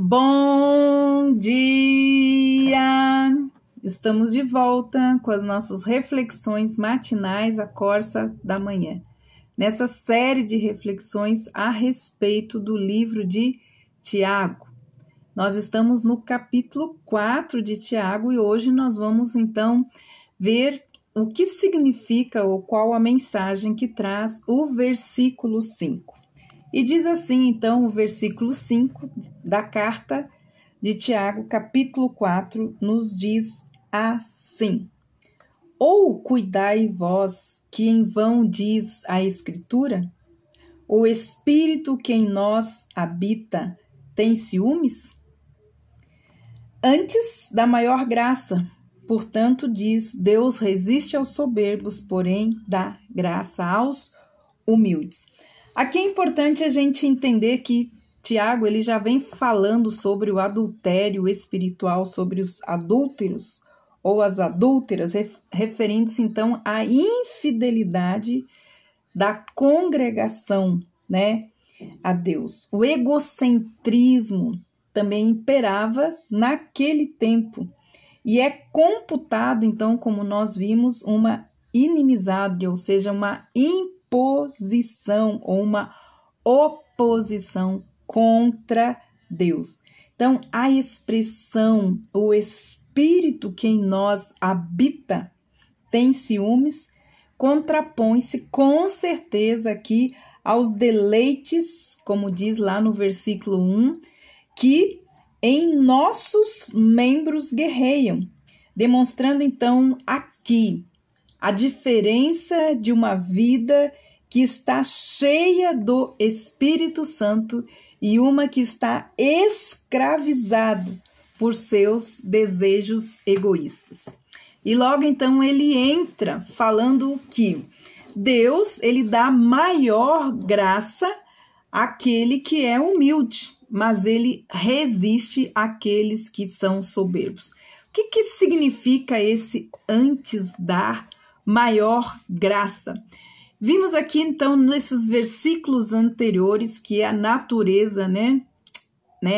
Bom dia! Estamos de volta com as nossas reflexões matinais à Corsa da Manhã. Nessa série de reflexões a respeito do livro de Tiago. Nós estamos no capítulo 4 de Tiago e hoje nós vamos então ver o que significa ou qual a mensagem que traz o versículo 5. E diz assim, então, o versículo 5 da carta de Tiago, capítulo 4, nos diz assim: Ou cuidai vós que em vão diz a Escritura? O Espírito que em nós habita tem ciúmes? Antes da maior graça, portanto, diz, Deus resiste aos soberbos, porém dá graça aos humildes. Aqui é importante a gente entender que Tiago ele já vem falando sobre o adultério espiritual, sobre os adúlteros ou as adúlteras, referindo-se então à infidelidade da congregação, né, a Deus. O egocentrismo também imperava naquele tempo e é computado então, como nós vimos, uma inimizade, ou seja, uma imposição ou uma oposição contra Deus. Então, a expressão, o Espírito que em nós habita tem ciúmes, contrapõe-se com certeza aqui aos deleites, como diz lá no versículo 1, que em nossos membros guerreiam, demonstrando então aqui a diferença de uma vida que está cheia do Espírito Santo e uma que está escravizada por seus desejos egoístas. E logo então ele entra falando que Deus ele dá maior graça àquele que é humilde, mas ele resiste àqueles que são soberbos. O que significa esse antes dar maior graça? Vimos aqui então nesses versículos anteriores que a natureza, né,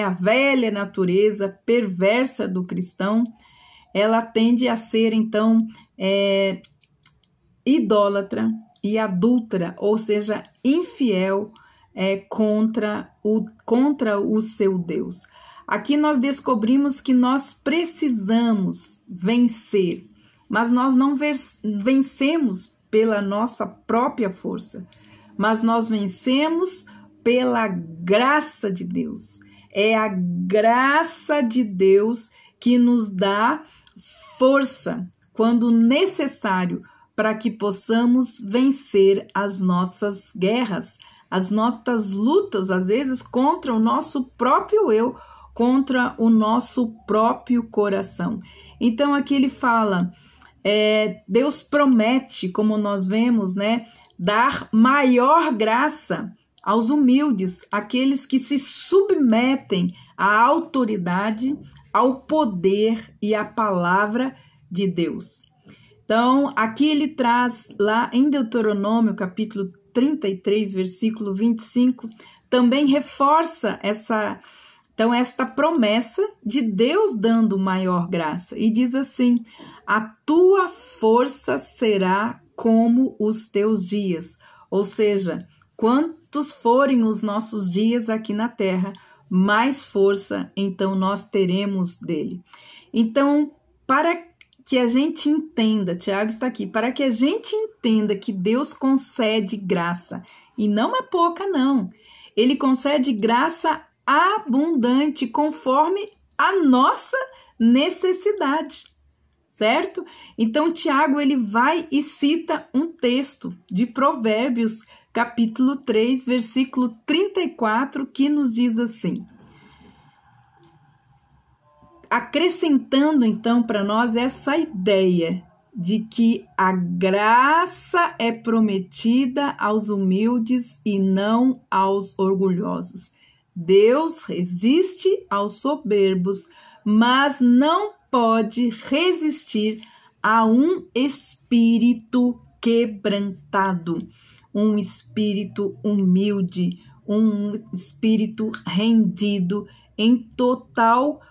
a velha natureza perversa do cristão, ela tende a ser então idólatra e adúltera, ou seja, infiel contra o seu Deus. Aqui nós descobrimos que nós precisamos vencer, mas nós não vencemos pela nossa própria força, mas nós vencemos pela graça de Deus. É a graça de Deus que nos dá força quando necessário para que possamos vencer as nossas guerras, as nossas lutas, às vezes, contra o nosso próprio eu, contra o nosso próprio coração. Então, aqui ele fala, Deus promete, como nós vemos, né, dar maior graça aos humildes, aqueles que se submetem à autoridade, ao poder e à palavra de Deus. Então, aqui ele traz lá em Deuteronômio, capítulo 33, versículo 25, também reforça esta promessa de Deus dando maior graça. E diz assim, a tua força será como os teus dias. Ou seja, quantos forem os nossos dias aqui na terra, mais força então nós teremos dele. Então, para que a gente entenda, Tiago está aqui, para que a gente entenda que Deus concede graça, e não é pouca não, ele concede graça abundante conforme a nossa necessidade, certo? Então Tiago ele vai e cita um texto de Provérbios, capítulo 3, versículo 34, que nos diz assim, acrescentando então para nós essa ideia de que a graça é prometida aos humildes e não aos orgulhosos. Deus resiste aos soberbos, mas não pode resistir a um espírito quebrantado, um espírito humilde, um espírito rendido em total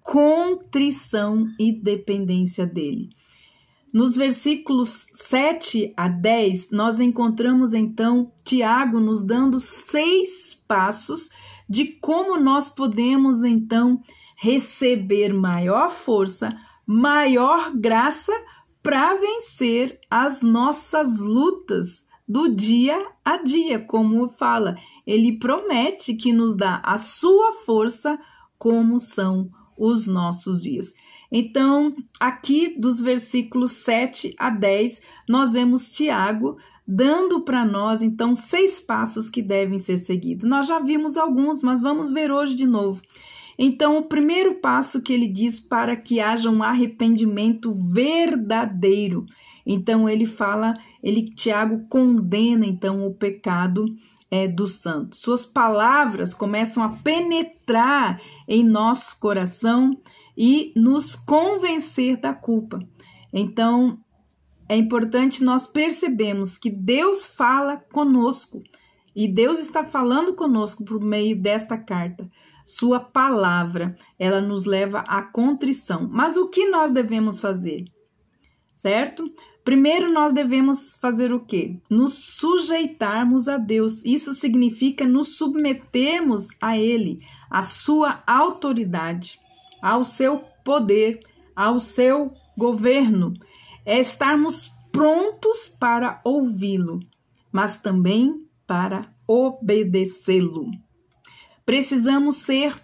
contrição e dependência dele. Nos versículos 7 a 10, nós encontramos então Tiago nos dando 6 passos de como nós podemos então receber maior força, maior graça para vencer as nossas lutas do dia a dia. Como fala, ele promete que nos dá a sua força, como são os nossos dias. Então, aqui dos versículos 7 a 10, nós vemos Tiago dando para nós, então, 6 passos que devem ser seguidos. Nós já vimos alguns, mas vamos ver hoje de novo. Então, o primeiro passo que ele diz para que haja um arrependimento verdadeiro. Então, Tiago condena, então, o pecado dos santos. Suas palavras começam a penetrar em nosso coração e nos convencer da culpa. Então, é importante nós percebermos que Deus fala conosco e Deus está falando conosco por meio desta carta. Sua palavra, ela nos leva à contrição. Mas o que nós devemos fazer? Certo? Primeiro nós devemos fazer o quê? Nos sujeitarmos a Deus. Isso significa nos submetermos a Ele, à sua autoridade, ao seu poder, ao seu governo. É estarmos prontos para ouvi-lo, mas também para obedecê-lo. Precisamos ser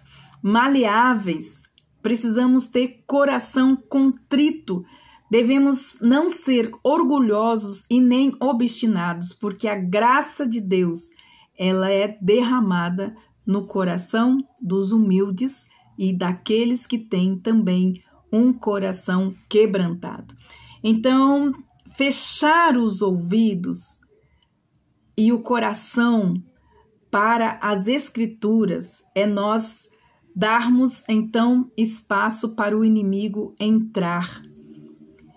maleáveis, precisamos ter coração contrito, devemos não ser orgulhosos e nem obstinados, porque a graça de Deus, ela é derramada no coração dos humildes e daqueles que têm também um coração quebrantado. Então, fechar os ouvidos e o coração para as Escrituras é nós darmos, então, espaço para o inimigo entrar.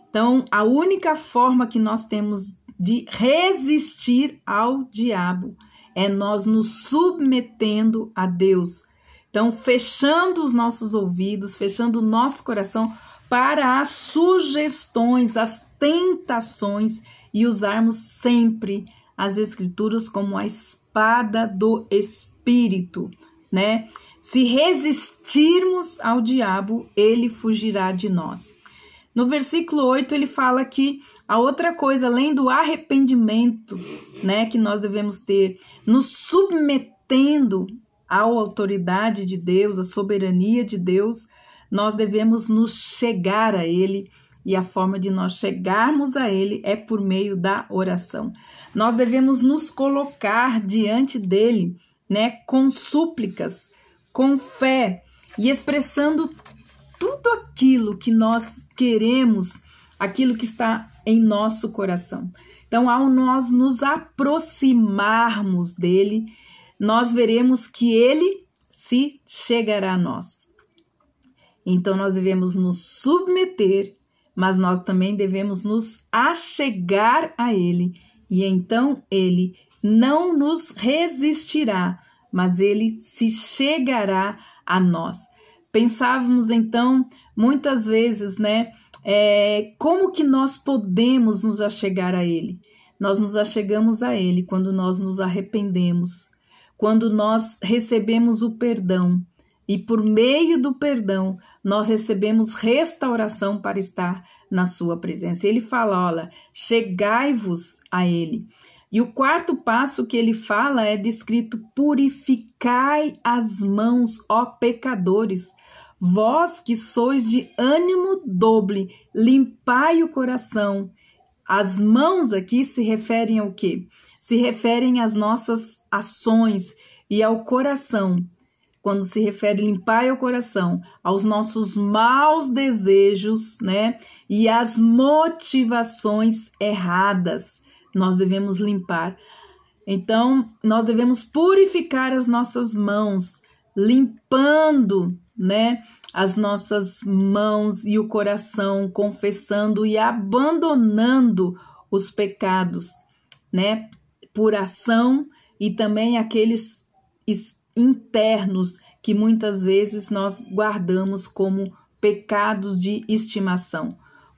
Então, a única forma que nós temos de resistir ao diabo é nós nos submetendo a Deus. Então, fechando os nossos ouvidos, fechando o nosso coração para as sugestões, as tentações e usarmos sempre as Escrituras como a espada do Espírito, né? Se resistirmos ao diabo, ele fugirá de nós. No versículo 8, ele fala que a outra coisa, além do arrependimento, né, que nós devemos ter, nos submetendo à autoridade de Deus, à soberania de Deus, nós devemos nos chegar a Ele, e a forma de nós chegarmos a Ele é por meio da oração. Nós devemos nos colocar diante dEle, né, com súplicas, com fé, e expressando tudo aquilo que nós queremos, aquilo que está em nosso coração. Então, ao nós nos aproximarmos dele, nós veremos que ele se chegará a nós. Então, nós devemos nos submeter, mas nós também devemos nos achegar a ele, e então ele não nos resistirá, mas ele se chegará a nós. Pensávamos então, muitas vezes, né, como que nós podemos nos achegar a ele? Nós nos achegamos a ele quando nós nos arrependemos, quando nós recebemos o perdão, e por meio do perdão, nós recebemos restauração para estar na sua presença. Ele fala, olha, chegai-vos a ele. E o quarto passo que ele fala é descrito, purificai as mãos, ó pecadores, vós que sois de ânimo dobre, limpai o coração. As mãos aqui se referem ao quê? Se referem às nossas ações, e ao coração. Quando se refere limpar o coração, aos nossos maus desejos, né? E às motivações erradas, nós devemos limpar. Então, nós devemos purificar as nossas mãos, limpando, né, as nossas mãos e o coração, confessando e abandonando os pecados, né, por ação e também aqueles internos que muitas vezes nós guardamos como pecados de estimação.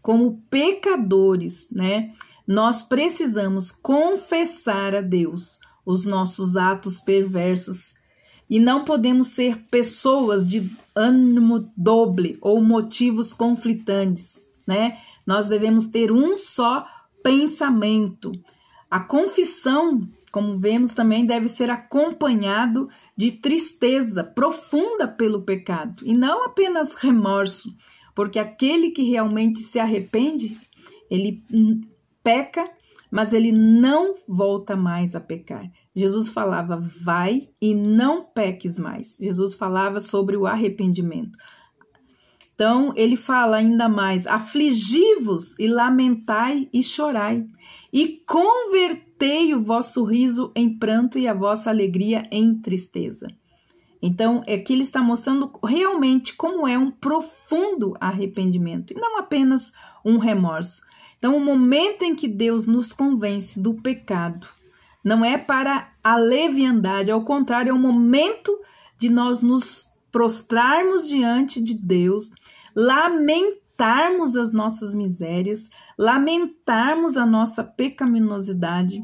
Como pecadores, né? Nós precisamos confessar a Deus os nossos atos perversos e não podemos ser pessoas de ânimo doble ou motivos conflitantes, né? Nós devemos ter um só pensamento. A confissão, como vemos também, deve ser acompanhado de tristeza profunda pelo pecado e não apenas remorso, porque aquele que realmente se arrepende, ele peca, mas ele não volta mais a pecar. Jesus falava, vai e não peques mais. Jesus falava sobre o arrependimento. Então, ele fala ainda mais, afligi-vos e lamentai e chorai, e convertei o vosso riso em pranto e a vossa alegria em tristeza. Então, aqui ele está mostrando realmente como é um profundo arrependimento, e não apenas um remorso. Então, o momento em que Deus nos convence do pecado, não é para a leviandade, ao contrário, é o momento de nós nos prostrarmos diante de Deus, lamentarmos as nossas misérias, lamentarmos a nossa pecaminosidade,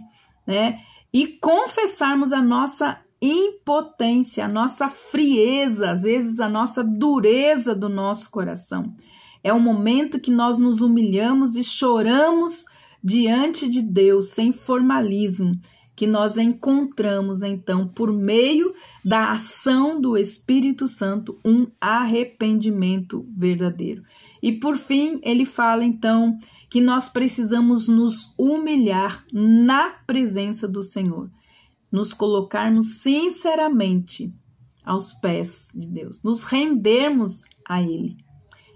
né? E confessarmos a nossa impotência, a nossa frieza, às vezes a nossa dureza do nosso coração. É o momento que nós nos humilhamos e choramos diante de Deus, sem formalismo, que nós encontramos, então, por meio da ação do Espírito Santo, um arrependimento verdadeiro. E, por fim, ele fala, então, que nós precisamos nos humilhar na presença do Senhor, nos colocarmos sinceramente aos pés de Deus, nos rendermos a Ele.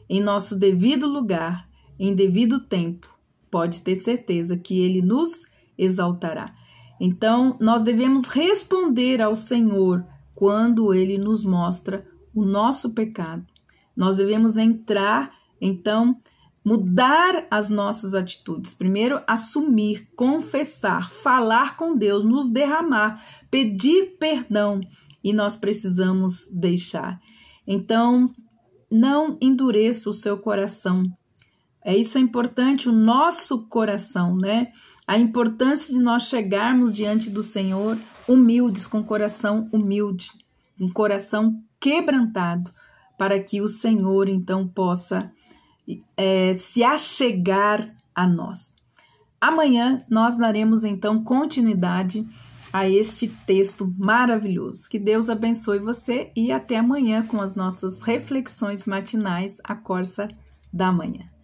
Em nosso devido lugar, em devido tempo, pode ter certeza que Ele nos exaltará. Então, nós devemos responder ao Senhor quando Ele nos mostra o nosso pecado. Nós devemos entrar, então, mudar as nossas atitudes. Primeiro, assumir, confessar, falar com Deus, nos derramar, pedir perdão, e nós precisamos deixar. Então, não endureça o seu coração. Isso é importante, o nosso coração, né? A importância de nós chegarmos diante do Senhor humildes, com coração humilde, um coração quebrantado, para que o Senhor, então, possa se achegar a nós. Amanhã nós daremos, então, continuidade a este texto maravilhoso. Que Deus abençoe você e até amanhã com as nossas reflexões matinais, a Corsa da Manhã.